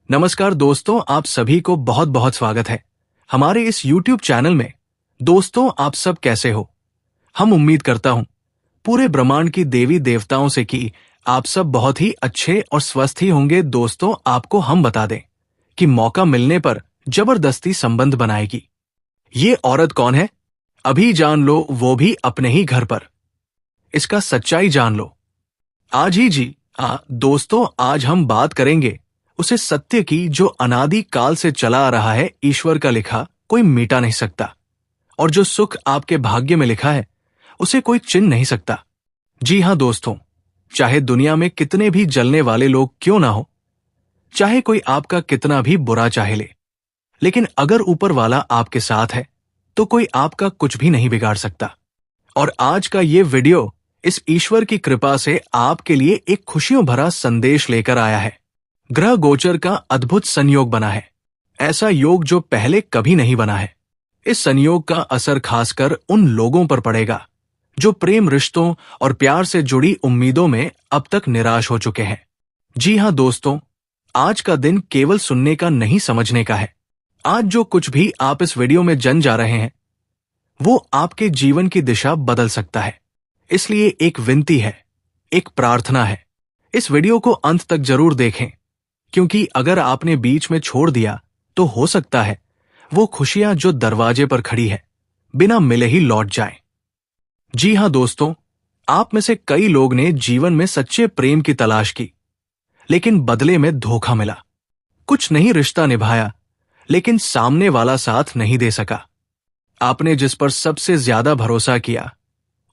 नमस्कार दोस्तों, आप सभी को बहुत बहुत स्वागत है हमारे इस YouTube चैनल में। दोस्तों, आप सब कैसे हो? हम उम्मीद करता हूं पूरे ब्रह्मांड की देवी देवताओं से कि आप सब बहुत ही अच्छे और स्वस्थ ही होंगे। दोस्तों, आपको हम बता दें कि मौका मिलने पर जबरदस्ती संबंध बनाएगी। ये औरत कौन है? अभी जान लो, वो भी अपने ही घर पर। इसका सच्चाई जान लो आज ही जी। दोस्तों, आज हम बात करेंगे उसे सत्य की जो अनादि काल से चला आ रहा है। ईश्वर का लिखा कोई मिटा नहीं सकता, और जो सुख आपके भाग्य में लिखा है उसे कोई चिन्ह नहीं सकता। जी हां दोस्तों, चाहे दुनिया में कितने भी जलने वाले लोग क्यों ना हो, चाहे कोई आपका कितना भी बुरा चाहे ले, लेकिन अगर ऊपर वाला आपके साथ है तो कोई आपका कुछ भी नहीं बिगाड़ सकता। और आज का ये वीडियो इस ईश्वर की कृपा से आपके लिए एक खुशियों भरा संदेश लेकर आया है। ग्रह गोचर का अद्भुत संयोग बना है, ऐसा योग जो पहले कभी नहीं बना है। इस संयोग का असर खासकर उन लोगों पर पड़ेगा जो प्रेम रिश्तों और प्यार से जुड़ी उम्मीदों में अब तक निराश हो चुके हैं। जी हां दोस्तों, आज का दिन केवल सुनने का नहीं, समझने का है। आज जो कुछ भी आप इस वीडियो में जन जा रहे हैं वो आपके जीवन की दिशा बदल सकता है। इसलिए एक विनती है, एक प्रार्थना है, इस वीडियो को अंत तक जरूर देखें, क्योंकि अगर आपने बीच में छोड़ दिया तो हो सकता है वो खुशियां जो दरवाजे पर खड़ी है बिना मिले ही लौट जाएं। जी हां दोस्तों, आप में से कई लोग ने जीवन में सच्चे प्रेम की तलाश की, लेकिन बदले में धोखा मिला। कुछ नहीं रिश्ता निभाया, लेकिन सामने वाला साथ नहीं दे सका। आपने जिस पर सबसे ज्यादा भरोसा किया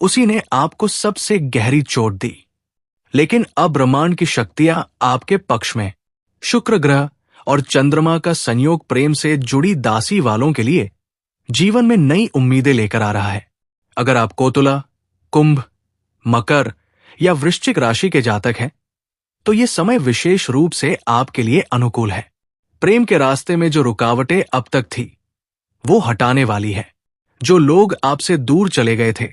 उसी ने आपको सबसे गहरी चोट दी। लेकिन अब ब्रह्मांड की शक्तियां आपके पक्ष में। शुक्र ग्रह और चंद्रमा का संयोग प्रेम से जुड़ी दासी वालों के लिए जीवन में नई उम्मीदें लेकर आ रहा है। अगर आप कोतुला, कुंभ, मकर या वृश्चिक राशि के जातक हैं तो ये समय विशेष रूप से आपके लिए अनुकूल है। प्रेम के रास्ते में जो रुकावटें अब तक थी वो हटाने वाली है। जो लोग आपसे दूर चले गए थे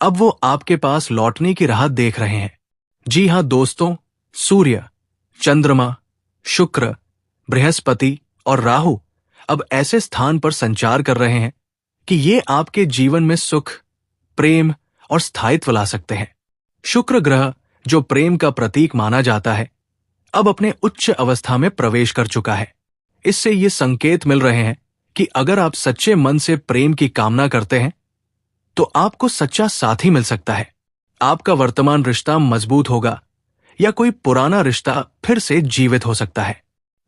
अब वो आपके पास लौटने की राह देख रहे हैं। जी हां दोस्तों, सूर्य, चंद्रमा, शुक्र, बृहस्पति और राहु अब ऐसे स्थान पर संचार कर रहे हैं कि ये आपके जीवन में सुख, प्रेम और स्थायित्व ला सकते हैं। शुक्र ग्रह, जो प्रेम का प्रतीक माना जाता है, अब अपने उच्च अवस्था में प्रवेश कर चुका है। इससे ये संकेत मिल रहे हैं कि अगर आप सच्चे मन से प्रेम की कामना करते हैं तो आपको सच्चा साथी मिल सकता है। आपका वर्तमान रिश्ता मजबूत होगा या कोई पुराना रिश्ता फिर से जीवित हो सकता है।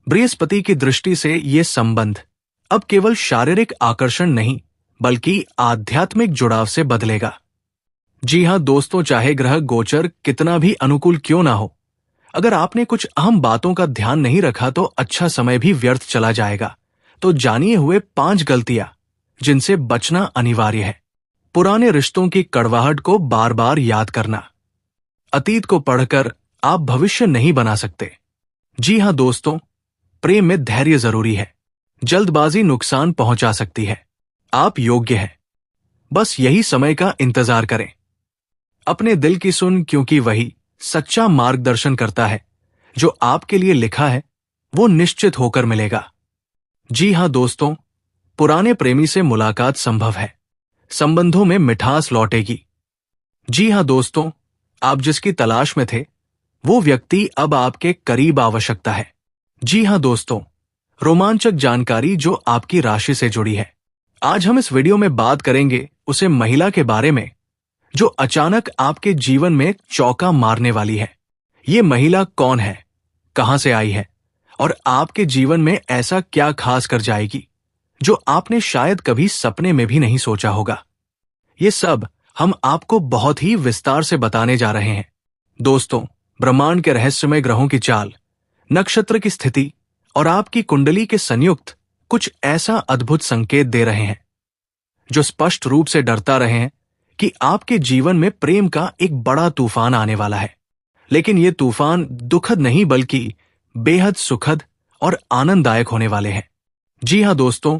बृहस्पति की दृष्टि से ये संबंध अब केवल शारीरिक आकर्षण नहीं बल्कि आध्यात्मिक जुड़ाव से बदलेगा। जी हां दोस्तों, चाहे ग्रह गोचर कितना भी अनुकूल क्यों ना हो, अगर आपने कुछ अहम बातों का ध्यान नहीं रखा तो अच्छा समय भी व्यर्थ चला जाएगा। तो जानिए हुए 5 गलतियां जिनसे बचना अनिवार्य है। पुराने रिश्तों की कड़वाहट को बार बार याद करना। अतीत को पढ़कर आप भविष्य नहीं बना सकते। जी हां दोस्तों, प्रेम में धैर्य जरूरी है। जल्दबाजी नुकसान पहुंचा सकती है। आप योग्य हैं, बस यही समय का इंतजार करें। अपने दिल की सुन, क्योंकि वही सच्चा मार्गदर्शन करता है। जो आपके लिए लिखा है वो निश्चित होकर मिलेगा। जी हां दोस्तों, पुराने प्रेमी से मुलाकात संभव है। संबंधों में मिठास लौटेगी। जी हां दोस्तों, आप जिसकी तलाश में थे वो व्यक्ति अब आपके करीब आवश्यकता है। जी हां दोस्तों, रोमांचक जानकारी जो आपकी राशि से जुड़ी है। आज हम इस वीडियो में बात करेंगे उसे महिला के बारे में जो अचानक आपके जीवन में चौका मारने वाली है। ये महिला कौन है, कहां से आई है और आपके जीवन में ऐसा क्या खास कर जाएगी जो आपने शायद कभी सपने में भी नहीं सोचा होगा। ये सब हम आपको बहुत ही विस्तार से बताने जा रहे हैं। दोस्तों, ब्रह्मांड के रहस्यमय ग्रहों की चाल, नक्षत्र की स्थिति और आपकी कुंडली के संयुक्त कुछ ऐसा अद्भुत संकेत दे रहे हैं जो स्पष्ट रूप से डरता रहे हैं कि आपके जीवन में प्रेम का एक बड़ा तूफान आने वाला है। लेकिन ये तूफान दुखद नहीं बल्कि बेहद सुखद और आनंददायक होने वाले हैं। जी हां दोस्तों,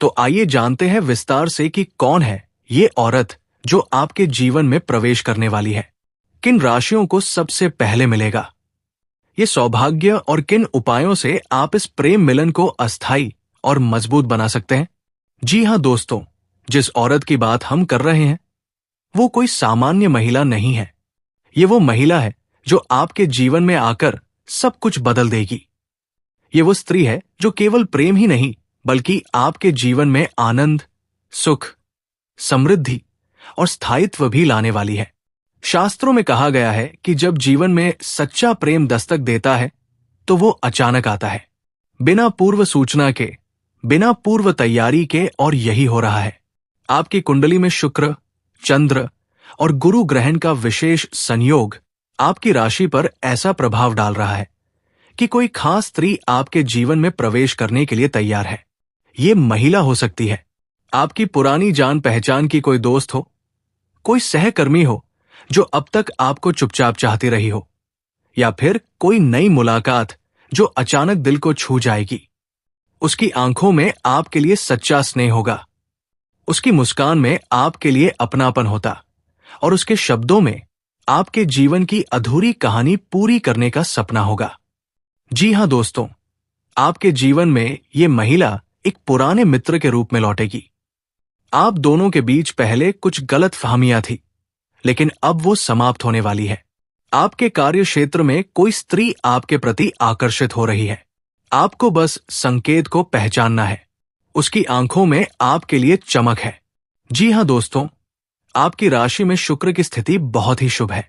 तो आइए जानते हैं विस्तार से कि कौन है ये औरत जो आपके जीवन में प्रवेश करने वाली है। किन राशियों को सबसे पहले मिलेगा ये सौभाग्य और किन उपायों से आप इस प्रेम मिलन को अस्थायी और मजबूत बना सकते हैं? जी हाँ दोस्तों, जिस औरत की बात हम कर रहे हैं वो कोई सामान्य महिला नहीं है। ये वो महिला है जो आपके जीवन में आकर सब कुछ बदल देगी। ये वो स्त्री है जो केवल प्रेम ही नहीं बल्कि आपके जीवन में आनंद, सुख, समृद्धि और स्थायित्व भी लाने वाली है। शास्त्रों में कहा गया है कि जब जीवन में सच्चा प्रेम दस्तक देता है तो वो अचानक आता है, बिना पूर्व सूचना के, बिना पूर्व तैयारी के, और यही हो रहा है। आपकी कुंडली में शुक्र, चंद्र और गुरु ग्रहण का विशेष संयोग आपकी राशि पर ऐसा प्रभाव डाल रहा है कि कोई खास स्त्री आपके जीवन में प्रवेश करने के लिए तैयार है। ये महिला हो सकती है आपकी पुरानी जान पहचान की कोई दोस्त हो, कोई सहकर्मी हो जो अब तक आपको चुपचाप चाहती रही हो, या फिर कोई नई मुलाकात जो अचानक दिल को छू जाएगी। उसकी आंखों में आपके लिए सच्चा स्नेह होगा, उसकी मुस्कान में आपके लिए अपनापन होता और उसके शब्दों में आपके जीवन की अधूरी कहानी पूरी करने का सपना होगा। जी हां दोस्तों, आपके जीवन में ये महिला एक पुराने मित्र के रूप में लौटेगी। आप दोनों के बीच पहले कुछ गलतफहमियां थी, लेकिन अब वो समाप्त होने वाली है। आपके कार्य क्षेत्र में कोई स्त्री आपके प्रति आकर्षित हो रही है। आपको बस संकेत को पहचानना है। उसकी आंखों में आपके लिए चमक है। जी हां दोस्तों, आपकी राशि में शुक्र की स्थिति बहुत ही शुभ है।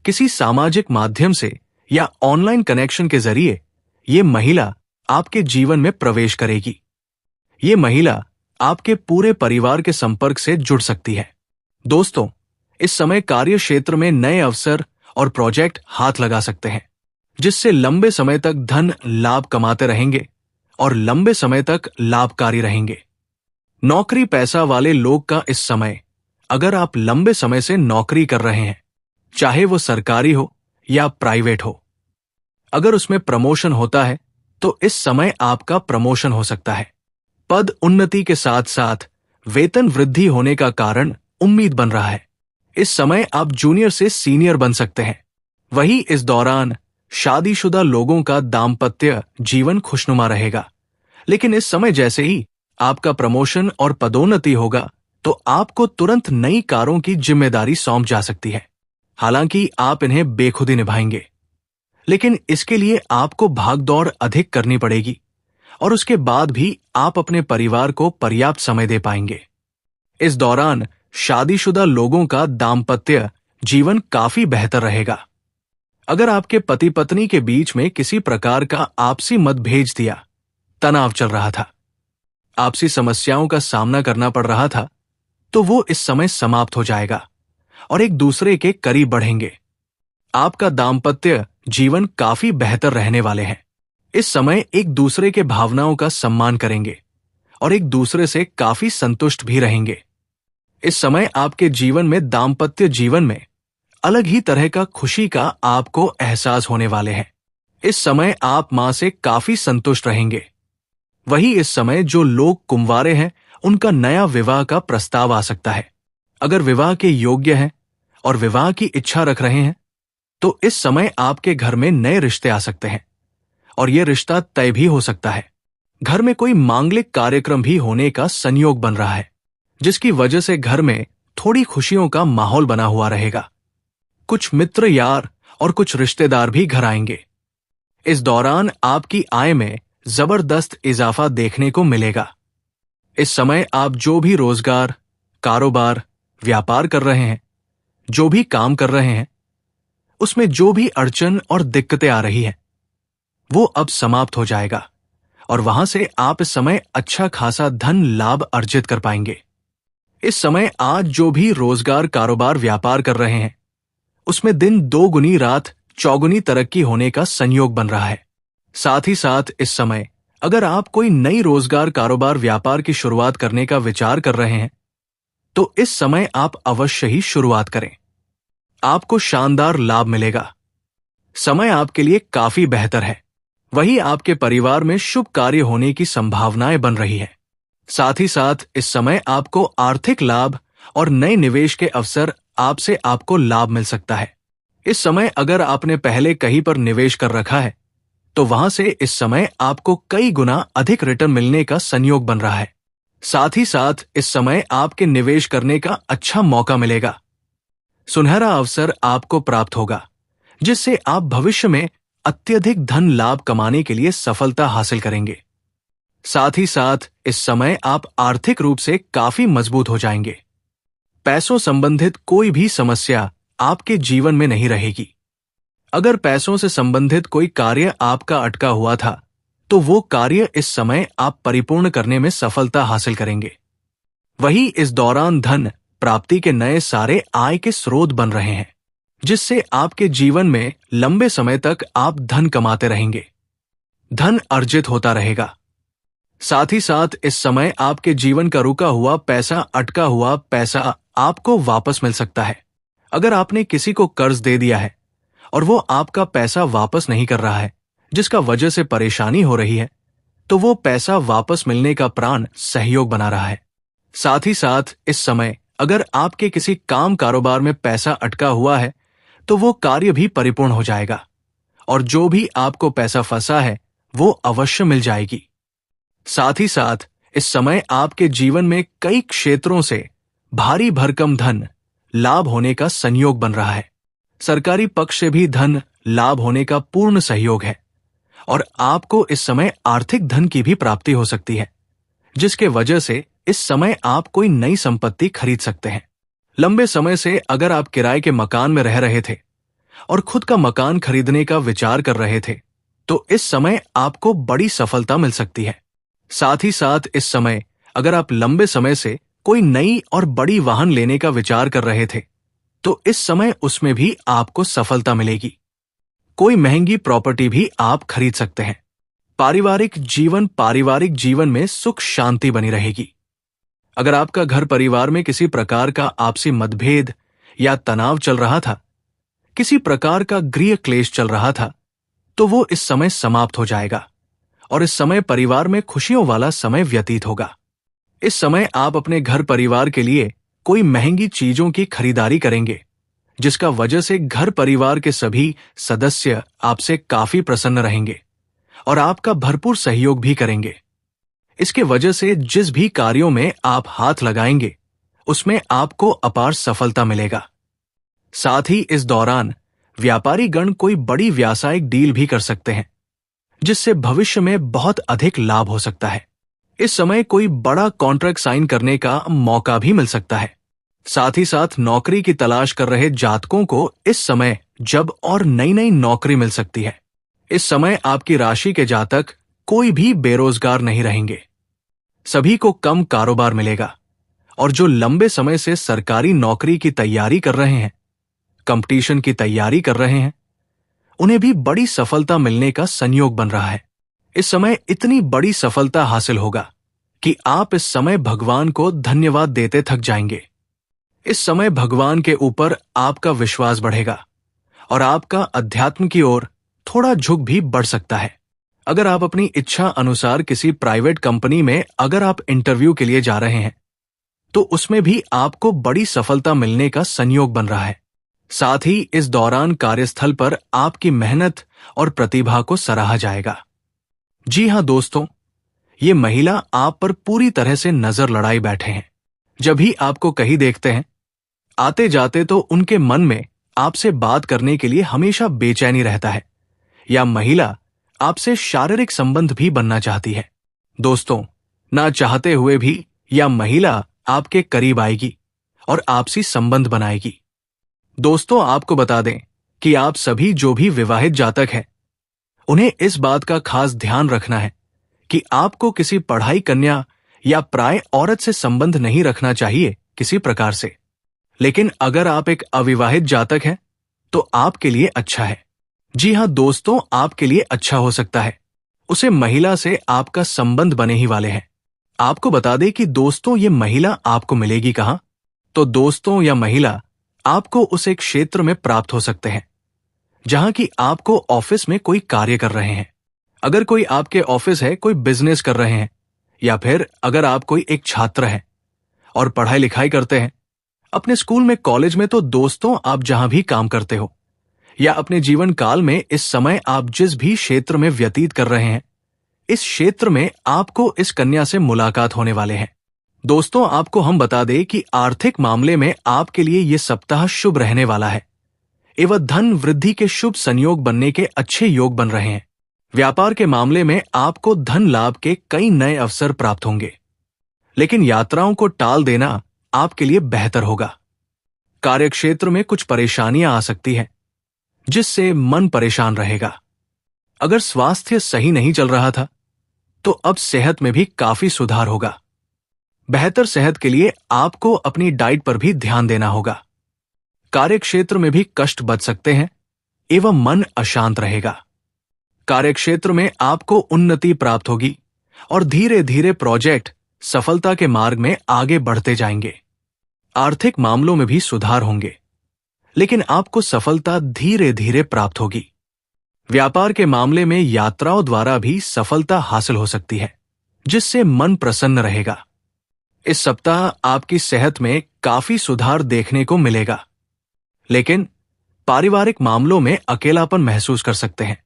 किसी सामाजिक माध्यम से या ऑनलाइन कनेक्शन के जरिए ये महिला आपके जीवन में प्रवेश करेगी। ये महिला आपके पूरे परिवार के संपर्क से जुड़ सकती है। दोस्तों, इस समय कार्य क्षेत्र में नए अवसर और प्रोजेक्ट हाथ लगा सकते हैं, जिससे लंबे समय तक धन लाभ कमाते रहेंगे और लंबे समय तक लाभकारी रहेंगे। नौकरी पैसा वाले लोग का इस समय, अगर आप लंबे समय से नौकरी कर रहे हैं, चाहे वो सरकारी हो या प्राइवेट हो, अगर उसमें प्रमोशन होता है तो इस समय आपका प्रमोशन हो सकता है। पद उन्नति के साथ साथ वेतन वृद्धि होने का कारण उम्मीद बन रहा है। इस समय आप जूनियर से सीनियर बन सकते हैं। वहीं इस दौरान शादीशुदा लोगों का दाम्पत्य जीवन खुशनुमा रहेगा, लेकिन इस समय जैसे ही आपका प्रमोशन और पदोन्नति होगा तो आपको तुरंत नई कारों की जिम्मेदारी सौंप जा सकती है। हालांकि आप इन्हें बेखुदी निभाएंगे, लेकिन इसके लिए आपको भागदौड़ अधिक करनी पड़ेगी और उसके बाद भी आप अपने परिवार को पर्याप्त समय दे पाएंगे। इस दौरान शादीशुदा लोगों का दाम्पत्य जीवन काफी बेहतर रहेगा। अगर आपके पति पत्नी के बीच में किसी प्रकार का आपसी मतभेद दिया, तनाव चल रहा था, आपसी समस्याओं का सामना करना पड़ रहा था, तो वो इस समय समाप्त हो जाएगा और एक दूसरे के करीब बढ़ेंगे। आपका दाम्पत्य जीवन काफी बेहतर रहने वाले हैं। इस समय एक दूसरे के भावनाओं का सम्मान करेंगे और एक दूसरे से काफी संतुष्ट भी रहेंगे। इस समय आपके जीवन में दाम्पत्य जीवन में अलग ही तरह का खुशी का आपको एहसास होने वाले हैं। इस समय आप मां से काफी संतुष्ट रहेंगे। वही इस समय जो लोग कुंवारे हैं उनका नया विवाह का प्रस्ताव आ सकता है। अगर विवाह के योग्य हैं और विवाह की इच्छा रख रहे हैं तो इस समय आपके घर में नए रिश्ते आ सकते हैं और यह रिश्ता तय भी हो सकता है। घर में कोई मांगलिक कार्यक्रम भी होने का संयोग बन रहा है, जिसकी वजह से घर में थोड़ी खुशियों का माहौल बना हुआ रहेगा। कुछ मित्र, यार और कुछ रिश्तेदार भी घर आएंगे। इस दौरान आपकी आय में जबरदस्त इजाफा देखने को मिलेगा। इस समय आप जो भी रोजगार, कारोबार, व्यापार कर रहे हैं, जो भी काम कर रहे हैं, उसमें जो भी अड़चन और दिक्कतें आ रही हैं, वो अब समाप्त हो जाएगा और वहां से आप इस समय अच्छा खासा धन लाभ अर्जित कर पाएंगे। इस समय आज जो भी रोजगार, कारोबार, व्यापार कर रहे हैं, उसमें दिन दोगुनी रात चौगुनी तरक्की होने का संयोग बन रहा है। साथ ही साथ इस समय अगर आप कोई नई रोजगार, कारोबार, व्यापार की शुरुआत करने का विचार कर रहे हैं तो इस समय आप अवश्य ही शुरुआत करें। आपको शानदार लाभ मिलेगा। समय आपके लिए काफी बेहतर है। वहीं आपके परिवार में शुभ कार्य होने की संभावनाएं बन रही है। साथ ही साथ इस समय आपको आर्थिक लाभ और नए निवेश के अवसर आपको लाभ मिल सकता है। इस समय अगर आपने पहले कहीं पर निवेश कर रखा है तो वहां से इस समय आपको कई गुना अधिक रिटर्न मिलने का संयोग बन रहा है। साथ ही साथ इस समय आपके निवेश करने का अच्छा मौका मिलेगा। सुनहरा अवसर आपको प्राप्त होगा जिससे आप भविष्य में अत्यधिक धन लाभ कमाने के लिए सफलता हासिल करेंगे। साथ ही साथ इस समय आप आर्थिक रूप से काफी मजबूत हो जाएंगे। पैसों संबंधित कोई भी समस्या आपके जीवन में नहीं रहेगी। अगर पैसों से संबंधित कोई कार्य आपका अटका हुआ था तो वो कार्य इस समय आप परिपूर्ण करने में सफलता हासिल करेंगे। वहीं इस दौरान धन प्राप्ति के नए सारे आय के स्रोत बन रहे हैं जिससे आपके जीवन में लंबे समय तक आप धन कमाते रहेंगे। धन अर्जित होता रहेगा। साथ ही साथ इस समय आपके जीवन का रुका हुआ पैसा, अटका हुआ पैसा आपको वापस मिल सकता है। अगर आपने किसी को कर्ज दे दिया है और वो आपका पैसा वापस नहीं कर रहा है जिसका वजह से परेशानी हो रही है तो वो पैसा वापस मिलने का प्राण सहयोग बना रहा है। साथ ही साथ इस समय अगर आपके किसी काम कारोबार में पैसा अटका हुआ है तो वो कार्य भी परिपूर्ण हो जाएगा और जो भी आपको पैसा फंसा है वो अवश्य मिल जाएगी। साथ ही साथ इस समय आपके जीवन में कई क्षेत्रों से भारी भरकम धन लाभ होने का संयोग बन रहा है। सरकारी पक्ष से भी धन लाभ होने का पूर्ण सहयोग है और आपको इस समय आर्थिक धन की भी प्राप्ति हो सकती है जिसके वजह से इस समय आप कोई नई संपत्ति खरीद सकते हैं। लंबे समय से अगर आप किराए के मकान में रह रहे थे और खुद का मकान खरीदने का विचार कर रहे थे तो इस समय आपको बड़ी सफलता मिल सकती है। साथ ही साथ इस समय अगर आप लंबे समय से कोई नई और बड़ी वाहन लेने का विचार कर रहे थे तो इस समय उसमें भी आपको सफलता मिलेगी। कोई महंगी प्रॉपर्टी भी आप खरीद सकते हैं। पारिवारिक जीवन में सुख शांति बनी रहेगी। अगर आपका घर परिवार में किसी प्रकार का आपसी मतभेद या तनाव चल रहा था, किसी प्रकार का गृह क्लेश चल रहा था, तो वो इस समय समाप्त हो जाएगा और इस समय परिवार में खुशियों वाला समय व्यतीत होगा। इस समय आप अपने घर परिवार के लिए कोई महंगी चीजों की खरीदारी करेंगे जिसका वजह से घर परिवार के सभी सदस्य आपसे काफी प्रसन्न रहेंगे और आपका भरपूर सहयोग भी करेंगे। इसके वजह से जिस भी कार्यों में आप हाथ लगाएंगे उसमें आपको अपार सफलता मिलेगा। साथ ही इस दौरान व्यापारी गण कोई बड़ी व्यावसायिक डील भी कर सकते हैं जिससे भविष्य में बहुत अधिक लाभ हो सकता है। इस समय कोई बड़ा कॉन्ट्रैक्ट साइन करने का मौका भी मिल सकता है। साथ ही साथ नौकरी की तलाश कर रहे जातकों को इस समय जब और नई नई नौकरी मिल सकती है। इस समय आपकी राशि के जातक कोई भी बेरोजगार नहीं रहेंगे। सभी को कम कारोबार मिलेगा और जो लंबे समय से सरकारी नौकरी की तैयारी कर रहे हैं, कंपटीशन की तैयारी कर रहे हैं, उन्हें भी बड़ी सफलता मिलने का संयोग बन रहा है। इस समय इतनी बड़ी सफलता हासिल होगा कि आप इस समय भगवान को धन्यवाद देते थक जाएंगे। इस समय भगवान के ऊपर आपका विश्वास बढ़ेगा और आपका अध्यात्म की ओर थोड़ा झुक भी बढ़ सकता है। अगर आप अपनी इच्छा अनुसार किसी प्राइवेट कंपनी में अगर आप इंटरव्यू के लिए जा रहे हैं तो उसमें भी आपको बड़ी सफलता मिलने का संयोग बन रहा है। साथ ही इस दौरान कार्यस्थल पर आपकी मेहनत और प्रतिभा को सराहा जाएगा। जी हां दोस्तों, ये महिला आप पर पूरी तरह से नजर लड़ाई बैठे हैं। जब भी आपको कहीं देखते हैं आते जाते तो उनके मन में आपसे बात करने के लिए हमेशा बेचैनी रहता है या महिला आपसे शारीरिक संबंध भी बनना चाहती है। दोस्तों, ना चाहते हुए भी यह महिला आपके करीब आएगी और आपसी संबंध बनाएगी। दोस्तों, आपको बता दें कि आप सभी जो भी विवाहित जातक हैं उन्हें इस बात का खास ध्यान रखना है कि आपको किसी पढ़ाई कन्या या प्राय औरत से संबंध नहीं रखना चाहिए किसी प्रकार से। लेकिन अगर आप एक अविवाहित जातक हैं तो आपके लिए अच्छा है। जी हां दोस्तों, आपके लिए अच्छा हो सकता है। उसे महिला से आपका संबंध बने ही वाले हैं। आपको बता दें कि दोस्तों ये महिला आपको मिलेगी कहां? तो दोस्तों यह महिला आपको उस एक क्षेत्र में प्राप्त हो सकते हैं जहां कि आपको ऑफिस में कोई कार्य कर रहे हैं। अगर कोई आपके ऑफिस है, कोई बिजनेस कर रहे हैं, या फिर अगर आप कोई एक छात्र हैं और पढ़ाई लिखाई करते हैं अपने स्कूल में, कॉलेज में, तो दोस्तों आप जहां भी काम करते हो या अपने जीवन काल में इस समय आप जिस भी क्षेत्र में व्यतीत कर रहे हैं, इस क्षेत्र में आपको इस कन्या से मुलाकात होने वाले हैं। दोस्तों, आपको हम बता दें कि आर्थिक मामले में आपके लिए ये सप्ताह शुभ रहने वाला है एवं धन वृद्धि के शुभ संयोग बनने के अच्छे योग बन रहे हैं। व्यापार के मामले में आपको धन लाभ के कई नए अवसर प्राप्त होंगे, लेकिन यात्राओं को टाल देना आपके लिए बेहतर होगा। कार्यक्षेत्र में कुछ परेशानियां आ सकती हैं, जिससे मन परेशान रहेगा। अगर स्वास्थ्य सही नहीं चल रहा था, तो अब सेहत में भी काफी सुधार होगा। बेहतर सेहत के लिए आपको अपनी डाइट पर भी ध्यान देना होगा। कार्यक्षेत्र में भी कष्ट बच सकते हैं एवं मन अशांत रहेगा। कार्यक्षेत्र में आपको उन्नति प्राप्त होगी और धीरे धीरे प्रोजेक्ट सफलता के मार्ग में आगे बढ़ते जाएंगे। आर्थिक मामलों में भी सुधार होंगे, लेकिन आपको सफलता धीरे धीरे प्राप्त होगी। व्यापार के मामले में यात्राओं द्वारा भी सफलता हासिल हो सकती है, जिससे मन प्रसन्न रहेगा। इस सप्ताह आपकी सेहत में काफी सुधार देखने को मिलेगा, लेकिन पारिवारिक मामलों में अकेलापन महसूस कर सकते हैं।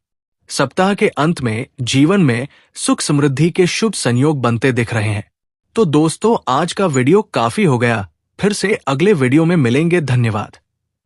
सप्ताह के अंत में जीवन में सुख समृद्धि के शुभ संयोग बनते दिख रहे हैं। तो दोस्तों, आज का वीडियो काफी हो गया। फिर से अगले वीडियो में मिलेंगे। धन्यवाद।